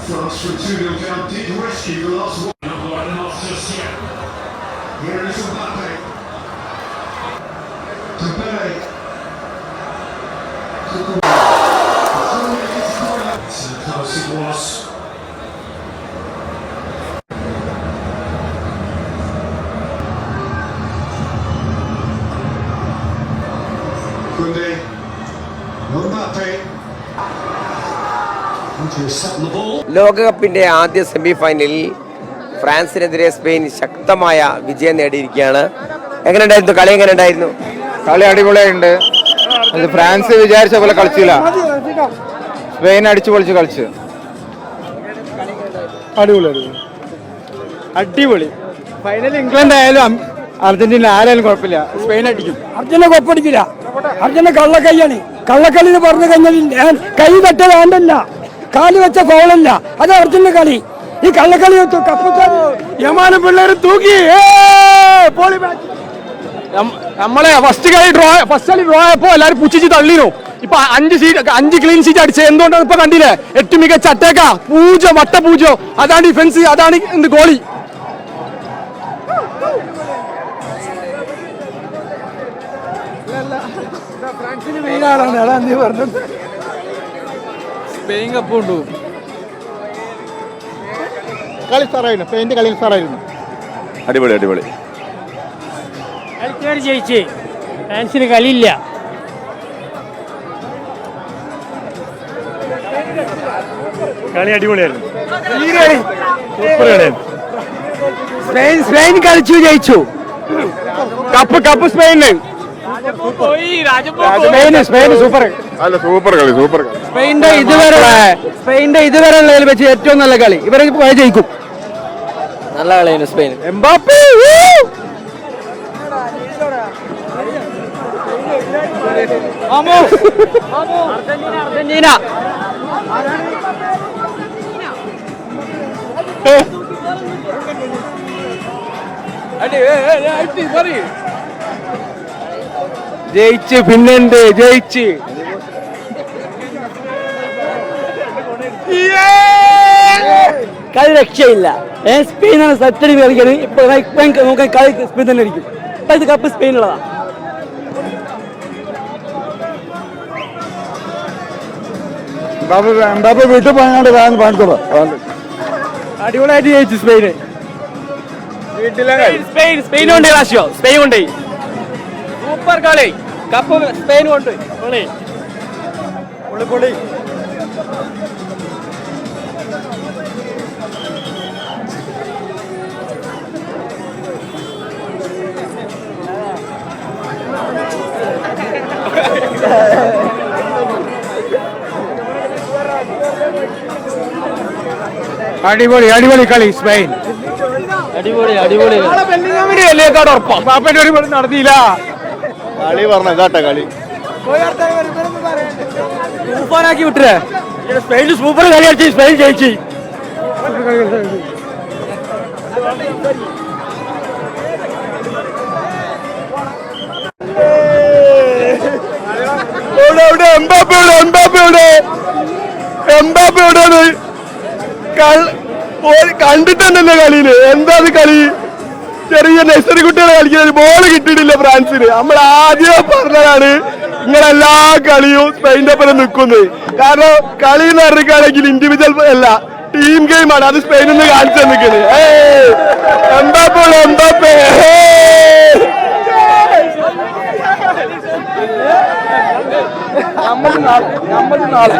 France from 2-0 down did rescue the last one. Not quite enough just yet. Here is Mbappe. Dembele. So close it was. Koundé. Mbappe. To set the ball. ലോകകപ്പിന്റെ ആദ്യ semi ഫൈനലിൽ ഫ്രാൻസിനെതിരെ Spain ശക്തമായ വിജയം നേടിയിരിക്കുകയാണ്. എങ്ങനെയുണ്ടായിരുന്നു കളി? എങ്ങനെയുണ്ടായിരുന്നു കളി? അടിപൊളിയായിട്ടുണ്ട്. അത് ഫ്രാൻസ് വിചാരിച്ച പോലെ കളിച്ചില്ല, സ്പെയിൻ അടിച്ചു പൊളിച്ച് കളിച്ചു. അടിപൊളി ഫൈനൽ. ഇംഗ്ലണ്ട് ആയാലും അർജന്റീന ആരായാലും കുഴപ്പമില്ല, സ്പെയിൻ അടിക്കും. അർജന്റീന കൊപ്പടിക്കില്ല. അർജന്റീന കള്ളക്കൈയാണ്. കള്ളക്കളി എന്ന് പറഞ്ഞു കഴിഞ്ഞാൽ കൈ തട്ട വേണ്ടല്ല, കാല് വെച്ച ഫൗളല്ല. അത് അർജന്റീന കളി. ഈ കള്ളക്കളി യമാന പിള്ളേര് തൂക്കി നമ്മളെ ഫസ്റ്റ് കളി ഡ്രോ ആയപ്പോ എല്ലാരും പുച്ഛിച്ച് തള്ളിനു. ഇപ്പൊ 5 ക്ലീൻ ഷീറ്റ് അടിച്ച് എന്തുകൊണ്ടാണ് ഇപ്പൊ കണ്ടില്ലേ? 8 മികച്ച അറ്റാക്ക, വട്ട പൂജോ. അതാണ് ഡിഫൻസ്, അതാണ് എന്ത് ഗോളി. ഫ്രാൻസിന് മെയിനാണ്. അതാ നീ പറഞ്ഞത്. സ്പെയിൻ കപ്പ് കൊണ്ടു. കളി സാറായിരുന്നു, സ്പെയിൻ്റെ കളി സാറായിരുന്നു. അടിപൊളി അടിപൊളി. കളിക്കാർ ജയിച്ചേ, ഫ്രാൻസിന് കളിയില്ല. കളി അടിപൊളിയായിരുന്നു, സൂപ്പർ കളിയായിരുന്നു. സ്പെയിൻ കളിച്ചു, ജയിച്ചു. Cup Spain. Spain super. അല്ല സൂപ്പർ കളി, സൂപ്പർ കളി. സ്പെയിൻ്റെ ഇതുവരെ ഉള്ളതിൽ വെച്ച് ഏറ്റവും നല്ല കളി. ഇവരെ ജയിക്കും. നല്ല കളിയാണ് സ്പെയിൻ. എംബാപ്പെ അർജന്റീന ജയിച്ച്, പിന്നെന്ത് ജയിച്ച്. കളി രക്ഷയില്ല. സ്പെയിനാണ് സറ്റടി കളിക്കുന്നത്. ഇപ്പൊ നോക്കാൻ കളി സ്പെയിൻ തന്നെ ഇരിക്കും. ഇപ്പൊ ഇത് കപ്പ് സ്പെയിനുള്ളതാ. വീട്ടിൽ പോയാണ്ട് കാണിച്ചോളൂ. അടിപൊളിയായിട്ട് ജയിച്ചു സ്പെയിന്. സ്പെയിൻ കൊണ്ട് റാഷ്യോ, സ്പെയിൻ കൊണ്ട് സൂപ്പർ കളി. കപ്പ് സ്പെയിൻ കൊണ്ട് പൊളി. അടിപൊളി കളി സ്പെയിൻ. അടിപൊളി. പാപ്പന്റെ ഒരു പണി നടത്തിയില്ല. കളി പറഞ്ഞ കേട്ട കളി സൂപ്പറാക്കി വിട്ടേ. സ്പെയിൻ സൂപ്പർ കളി കളിച്ച് സ്പെയിൻ ജയിച്ചു. കണ്ടിട്ടുണ്ടല്ലോ കളിയില്. എന്താ കളി? ചെറിയ നഴ്സറി കുട്ടികളെ കളിക്കുന്നത്. ബോള് കിട്ടിയിട്ടില്ല ഫ്രാൻസിന്. നമ്മൾ ആദ്യം പറഞ്ഞതാണ് നിങ്ങളെല്ലാ കളിയും സ്പെയിൻ്റെ ഒപ്പം നിൽക്കുന്നത്. കാരണം കളി എന്ന് പറഞ്ഞിട്ടാണെങ്കിൽ ഇൻഡിവിജ്വൽ അല്ല, ടീം ഗെയിമാണ്. അത് സ്പെയിനിൽ നിന്ന് കാണിച്ചു നിൽക്കുന്നത്. എംബാപ്പെ നാളെ